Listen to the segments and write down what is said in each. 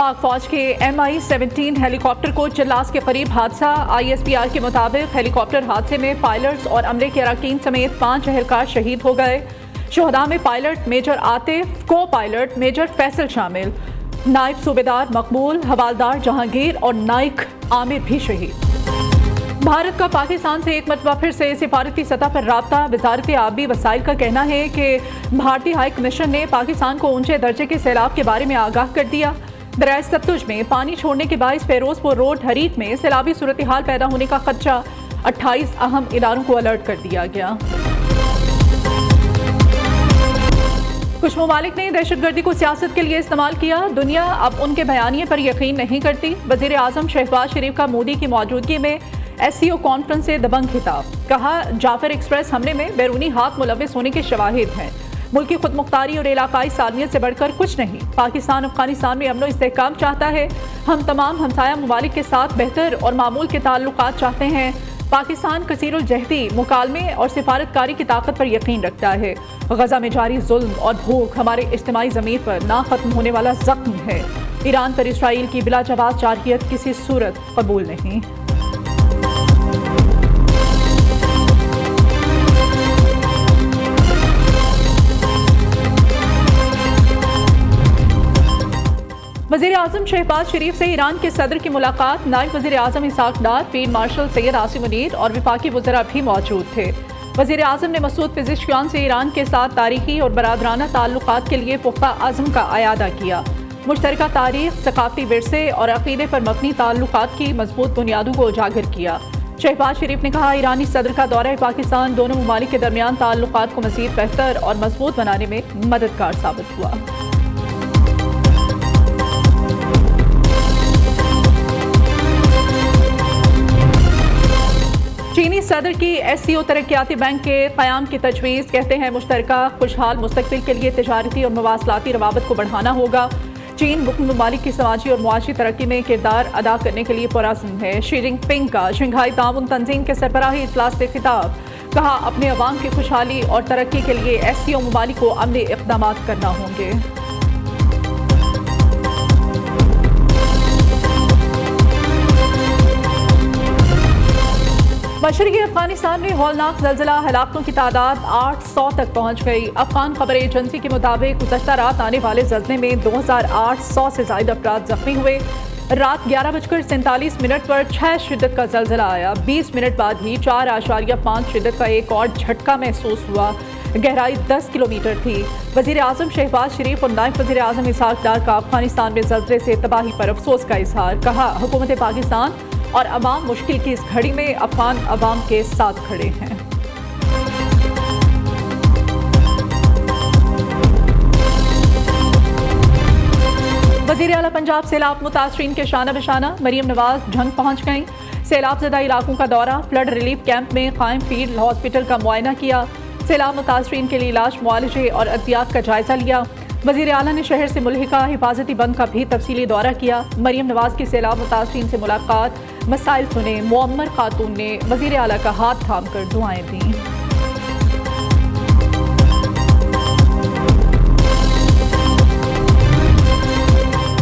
पाक फौज के MI-17 हेलीकॉप्टर को चिल्लास के करीब हादसा। ISPR के मुताबिक हेलीकॉप्टर हादसे में पायलट्स और अमले के अरकान समेत 5 एहलकार शहीद हो गए। शोहदा में पायलट मेजर आतिफ, को पायलट मेजर फैसल शामिल, नायब सूबेदार मकबूल, हवालदार जहांगीर और नाइक आमिर भी शहीद। भारत का पाकिस्तान से एक मरतबा फिर से सिफारती सतह पर राब्ता। वजारत आबी वसाइल का कहना है कि भारतीय हाई कमीशन ने पाकिस्तान को ऊंचे दर्जे के सैलाब के बारे में आगाह कर दिया। दरिया सतलुज में पानी छोड़ने के बायस फेरोजपुर रोड हरीक में सैलाबी सूरत हाल पैदा होने का खदशा। 28 अहम इदारों को अलर्ट कर दिया गया। कुछ ममालिक ने दहशतगर्दी को सियासत के लिए इस्तेमाल किया। दुनिया अब उनके बयानिए पर यकीन नहीं करती। वजीर आजम शहबाज शरीफ का मोदी की मौजूदगी में SCO कॉन्फ्रेंस से दबंग खिताब। कहा, जाफर एक्सप्रेस हमले में बैरूनी हाथ मुलविस होने के शवाहिद हैं। मुल्की खुद मुख्तारी और इलाकाई सालमियत से बढ़कर कुछ नहीं। पाकिस्तान अफगानिस्तान में अमन व इस्तेहकाम चाहता है। हम तमाम हमसाया ममालिक के साथ बेहतर और मामूल के ताल्लुकात चाहते हैं। पाकिस्तान कसीरुल जहदी मुकालमे और सिफारतकारी की ताकत पर यकीन रखता है। गजा में जारी जुल्म और भूख हमारे इज्तिमाई ज़मीर पर ना खत्म होने वाला जख्म है। ईरान पर इसराइल की बिला जवाब जारहियत किसी सूरत कबूल नहीं। वज़ीर आज़म शहबाज शरीफ से ईरान के सदर की मुलाकात। नायब वज़ीर आज़म इसाक डार, फील्ड मार्शल सैयद आसिम मुनीर और विफाकी वज़रा भी मौजूद थे। वज़ीर आज़म ने मसूद पेज़ेश्कियान से ईरान के साथ तारीखी और बरादराना ताल्लुकात के लिए पुख्ता अज़्म का अयादा किया। मुश्तरका तारीख, सकाफती विरसे और अक़ीदे पर मबनी ताल्लुकात की मजबूत बुनियादों को उजागर किया। शहबाज शरीफ ने कहा, ईरानी सदर का दौरा पाकिस्तान दोनों ममालिक के दरमियान ताल्लुकात को मज़ीद बेहतर और मजबूत बनाने में मददगार साबित हुआ। चीनी सदर की SCO तरक्याती बैंक के क़याम की तजवीज़। कहते हैं मुश्तरका खुशहाल मुस्तकबिल के लिए तिजारती और मवासलाती रवाबत को बढ़ाना होगा। चीन रुकन ममालिक की समाजी और मुआशी तरक्की में किरदार अदा करने के लिए पुरअज़्म है। शी जिनपिंग का शंघाई ताउन तंजीम के सरबराही इजलास से खिताब। कहा, अपने अवाम की खुशहाली और तरक्की के लिए SCO ममालिक को अमली इक़दाम करना होंगे। मशरक़ी अफगानिस्तान में हौलनाक ज़लज़ला, हलाकतों की तादाद 800 तक पहुँच गई। अफगान खबर एजेंसी के मुताबिक गुज़श्ता रात आने वाले ज़लज़ले में 2800 से ज़ायद अफराद जख्मी हुए। रात 11:47 पर 6 शिद्दत का ज़लज़ला आया। 20 मिनट बाद ही 4.5 शिद्दत का एक और झटका महसूस हुआ। गहराई 10 किलोमीटर थी। वज़ीर आज़म शहबाज शरीफ और नायब वज़ीर आज़म इसाक डार का अफगानिस्तान में ज़लज़ले से तबाही पर अफसोस का इजहार। कहा, हुकूमत पाकिस्तान और अवाम मुश्किल की इस घड़ी में अफगान अवाम के साथ खड़े हैं। वज़ीर आला पंजाब सैलाब मुतासरीन के शाना बशाना। मरीम नवाज झंग पहुंच गईं। सैलाब ज़दा इलाकों का दौरा। फ्लड रिलीफ कैंप में कायम फील्ड हॉस्पिटल का मुआयना किया। सैलाब मुतासरीन के लिए इलाज, मुआलजे और अद्वियात का जायजा लिया। वज़ीर आला ने शहर से मुल्हिका हिफाजती बंद का भी तफसीली दौरा किया। मरीम नवाज की सैलाब मुतासरीन से मुलाकात, मसाइल सुने। मुअम्मर खातून ने वज़ीर आला का हाथ थाम कर दुआएं दी।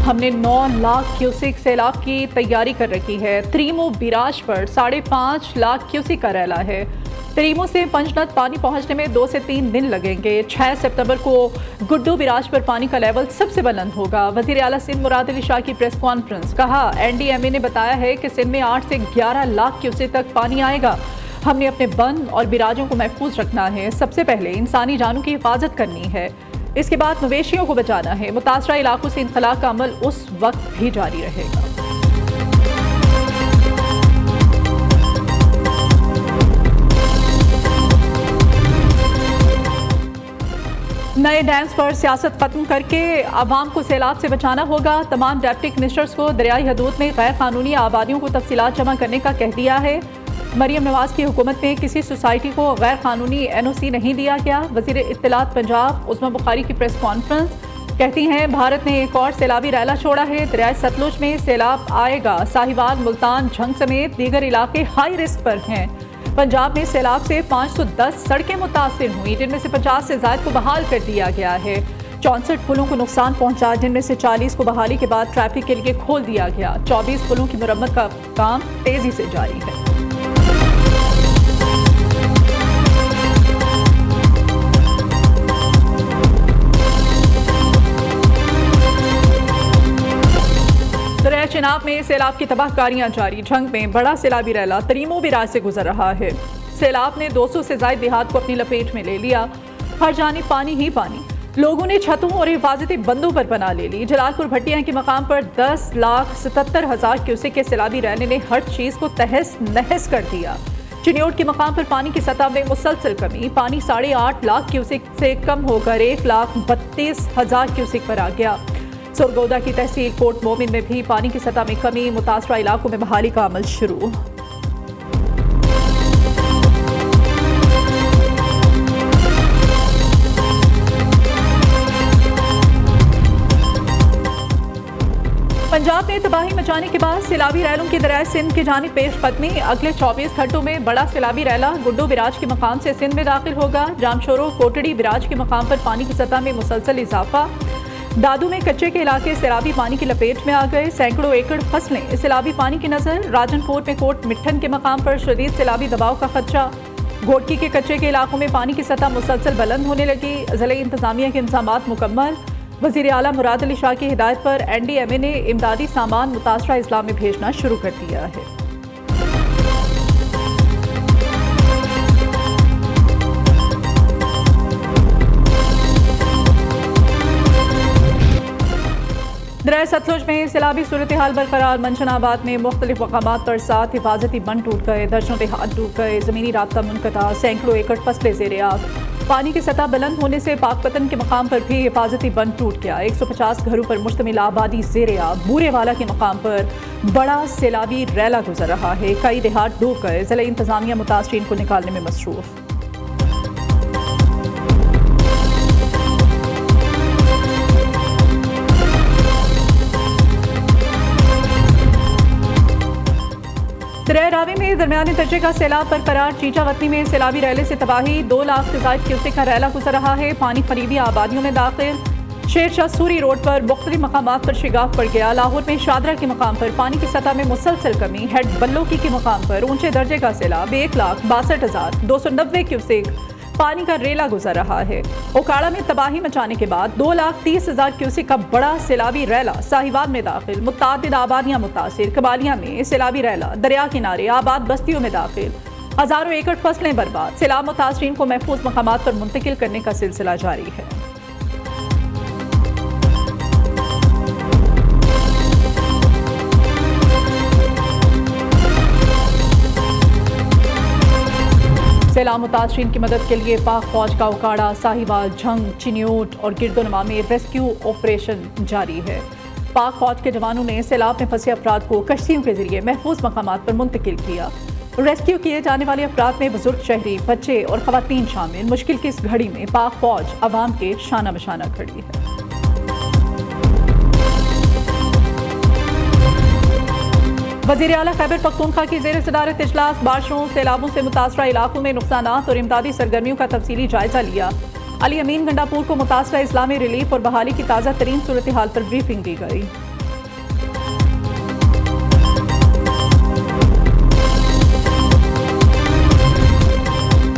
हमने 9 लाख क्यूसिक सैलाब की तैयारी कर रखी है। त्रीमो बिराज पर 5.5 लाख क्यूसिक का रैला है। त्रीमो से पंजनद पानी पहुंचने में 2 से 3 दिन लगेंगे। 6 सितंबर को गुड्डू बिराज पर पानी का लेवल सबसे बुलंद होगा। वज़ीर आला सिंध मुराद अली शाह की प्रेस कॉन्फ्रेंस। कहा, NDMA ने बताया है कि सिंध में 8 से 11 लाख क्यूसेक तक पानी आएगा। हमने अपने बंद और बिराजों को महफूज रखना है। सबसे पहले इंसानी जानों की हिफाजत करनी है, इसके बाद मवेशियों को बचाना है। मुतासरा इलाकों से इनखला का अमल उस वक्त भी जारी रहेगा। नए डैम्स पर सियासत खत्म करके आवाम को सैलाब से बचाना होगा। तमाम डिप्टी कमिश्नर्स को दरियाई हदूद में गैर कानूनी आबादियों को तफसीलात जमा करने का कह दिया है। मरीम नवाज की हुकूमत में किसी सोसाइटी को गैर कानूनी NOC नहीं दिया गया। वज़ीर इत्तलात पंजाब उस्मा बुखारी की प्रेस कॉन्फ्रेंस। कहती हैं, भारत ने एक और सैलाबी रैला छोड़ा है। दरियाई सतलुज में सैलाब आएगा। साहिवाल, मुल्तान, झंग समेत दीगर इलाके हाई रिस्क पर हैं। पंजाब में सैलाब से 510 सड़कें मुतासिर हुई, जिनमें से 50 से ज़ायद को बहाल कर दिया गया है। 64 पुलों को नुकसान पहुंचा, जिनमें से 40 को बहाली के बाद ट्रैफिक के लिए खोल दिया गया। 24 पुलों की मरम्मत का काम तेजी से जारी है। दरिया चिनाब में सैलाब की तबाहकारियां जारी। झंग में बड़ा सैलाबी रैला तरीमो बिराज से गुजर रहा है। सैलाब ने 200 से ज्यादा देहात को अपनी लपेट में ले लिया। हर जानिब पानी ही पानी। लोगों ने छतों और हिफाजती बंदों पर पनाह ले ली। जलालपुर भट्टियां के मकाम पर 10,77,000 क्यूसेक के सैलाबी रैले ने हर चीज को तहस नहस कर दिया। चिन्योट के मकाम पर पानी की सतह में मुसलसल कमी। पानी 8.5 लाख क्यूसेक से कम होकर 1,32,000 क्यूसेक पर आ गया। सुरगोदा की तहसील कोट मोमिन में भी पानी की सतह में कमी। मुतासरा इलाकों में बहाली का अमल शुरू। पंजाब में तबाही मचाने के बाद सैलाबी रैलों की दरिया सिंध की जानिब पेश कदमी। अगले 24 घंटों में बड़ा सैलाबी रैला गुड्डू बिराज के मकाम से सिंध में दाखिल होगा। जामशोरो कोटड़ी बिराज के मकाम पर पानी की सतह में मुसलसल इजाफा। दादू में कच्चे के इलाके सैलाबी पानी की लपेट में आ गए। सैकड़ों एकड़ फसलें सैलाबी पानी की नजर। राजनकोट में कोट मिट्ठन के मकाम पर शदीद सैलाबी दबाव का खदशा। घोटकी के कच्चे के इलाकों में पानी की सतह मुसलसल बुलंद होने लगी। जिले इंतजामिया के इंतजामात मुकम्मल। वज़ीर आला मुराद अली शाह की हिदायत पर NDMA ने इमदादी सामान मुतासरा इस्लाम में भेजना शुरू कर दिया है। दरिया सतलुज में सैलाबी सूरत हाल बरकरार। मंशनाबाद में मुख्तलिफ मकामात पर 7 हिफाजती बंद टूट गए। दर्जनों देहात डूब गए। ज़मीनी राब्ता मुनक़ता। सैकड़ों एकड़ फसलें ज़ेरे आब। पानी की सतह बुलंद होने से पाकपतन के मकाम पर भी हिफाजती बंद टूट गया। 150 घरों पर मुश्तमिल आबादी ज़ेरे आब। बूरेवाला के मकाम पर बड़ा सैलाबी रैला गुजर रहा है। कई देहात डूब गए। जिला इंतजामिया मुतासरीन को निकालने में मसरूफ। दरिया रावी में दरमियानी दर्जे का सैलाब बरकरार। चीचा वतनी में सैलाबी रैले से तबाही। 2 लाख से ज्यादा क्यूसेक का रैला गुजर रहा है। पानी करीबी आबादियों में दाखिल। शेरशाह सूरी रोड पर मुख्तलिफ मकामात पर शिगाफ पड़ गया। लाहौर में शादरा के मकाम पर पानी की सतह में मुसलसल कमी। हेड बल्लोकी के मकाम पर ऊंचे दर्जे का सैलाब। 1,62,290 क्यूसेक पानी का रेला गुजर रहा है। ओकाड़ा में तबाही मचाने के बाद 2,30,000 क्यूसेक का बड़ा सैलाबी रैला साहिवाल में दाखिल। मुतादिद आबादियां मुतासिर। कबालिया में सैलाबी रैला दरिया किनारे आबाद बस्तियों में दाखिल। हजारों एकड़ फसलें बर्बाद। सैलाब मुतासरीन को महफूज मकामात पर मुंतकिल करने का सिलसिला जारी है। सैलाब मुतासरीन की मदद के लिए पाक फौज का उकाड़ा साहिवाल, झंग, चिन्योट और गिरदोनमा में रेस्क्यू ऑपरेशन जारी है। पाक फौज के जवानों ने सैलाब में फंसे अफराद को कश्तियों के जरिए महफूज मकामात पर मुंतकिल किया। रेस्क्यू किए जाने वाले अफराद में बुजुर्ग, शहरी, बच्चे और खवातीन शामिल। मुश्किल की इस घड़ी में पाक फौज अवाम के शाना बशाना खड़ी है। वज़ीर आला खैबर पख्तूनख्वा की ज़ेर सदारत इजलास। बारिशों सैलाबों से मुतासरा इलाकों में नुकसानात और इमदादी सरगर्मियों का तफसीली जायजा लिया। अली अमीन गंडापुर को मुतासरा इस्लामी रिलीफ और बहाली की ताज़ा तरीन सूरत हाल पर ब्रीफिंग दी गई।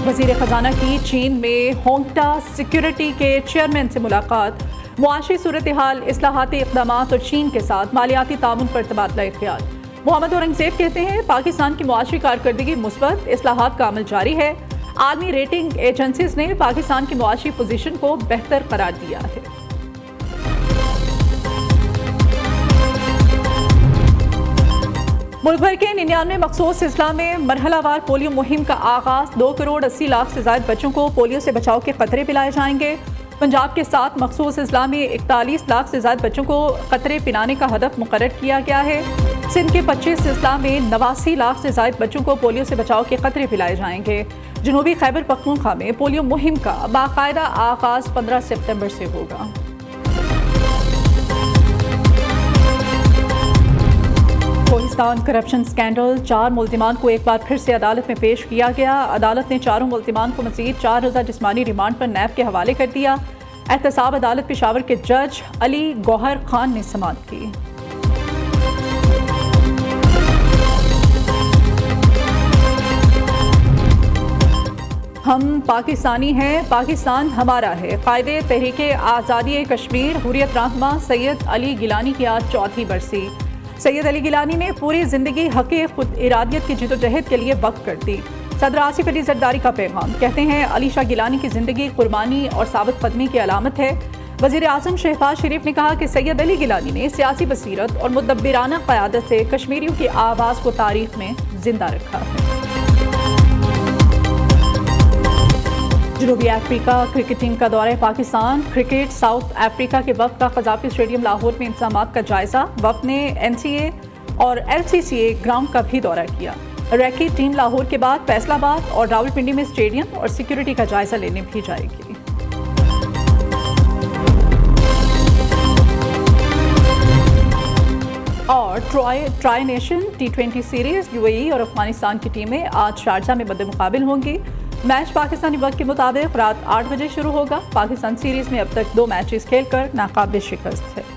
वज़ीर खजाना की चीन में होंगटा सिक्योरिटी के चेयरमैन से मुलाकात। मुआशी सूरत हाल, इस्लाहाती इक़दामात और चीन के साथ मालियाती ताउन पर तबादला ख्याल। मोहम्मद औरंगज़ेब कहते हैं पाकिस्तान की मुआशी कारकर्दगी मुस्बत, इस्लाहात का अमल जारी है। आलमी रेटिंग एजेंसीज ने पाकिस्तान की मुआशी पोजीशन को बेहतर करार दिया है। मुल्क भर के 99 मखसूस अजला में मरहलावार पोलियो मुहिम का आगाज। 2 करोड़ 80 लाख से ज्यादा बच्चों को पोलियो से बचाव के कतरे पिलाए जाएंगे। पंजाब के 7 मखसूस अजला में 41 लाख से ज्यादा बच्चों को कतरे पिलाने का हदफ मुकर्रर किया गया है। सिंध के 25 अजला में 89 लाख से ज्यादा बच्चों को पोलियो से बचाव के कतरे पिलाए जाएंगे। जनूबी खैबर पख्तूनख्वा में पोलियो मुहिम का बाकायदा आगाज 15 सितंबर से होगा। कोहिस्तान करप्शन स्कैंडल, 4 मुल्जिमान को एक बार फिर से अदालत में पेश किया गया। अदालत ने चारों मुल्जिमान को मजीद 4 रोज़ा जिस्मानी रिमांड पर नैब के हवाले कर दिया। एहतसाब अदालत पेशावर के जज अली गौहर खान ने समाअत की। हम पाकिस्तानी हैं, पाकिस्तान हमारा है। कायदे तहरीके आज़ादी कश्मीर हुर्रियत रहनुमा सैयद अली गिलानी की आज चौथी बरसी। सैयद अली गिलानी ने पूरी जिंदगी हक़ खुद इरादियत की जिदोजहद के लिए वक्फ कर दी। सदर आसिफ अली ज़रदारी का पैगाम, कहते हैं अली शाह गिलानी की जिंदगी कुर्बानी और साबित कदमी की अलामत है। वज़ीर आज़म शहबाज शरीफ ने कहा कि सैयद अली गिलानी ने सियासी बसीरत और मुदब्बिराना क़यादत से कश्मीरियों की आवाज़ को तारीख में जिंदा रखा है। जनूबी अफ्रीका क्रिकेट टीम का दौरा पाकिस्तान। क्रिकेट साउथ अफ्रीका के वफ़द का क़ज़ाफ़ी स्टेडियम लाहौर में इंतज़ामात का जायज़ा। वफ़द ने NCA और LCCA ग्राउंड का भी दौरा किया। रैकी टीम लाहौर के बाद फैसलाबाद और रावलपिंडी में स्टेडियम और सिक्योरिटी का जायज़ा लेने भी जाएगी। और tri nation T20 series UAE और अफगानिस्तान की टीमें आज शारजा में बद-ए-मुक़ाबिल होंगी। मैच पाकिस्तानी वक्त के मुताबिक रात 8 बजे शुरू होगा। पाकिस्तान सीरीज़ में अब तक 2 मैचेस खेलकर नाकाबिल शिकस्त है।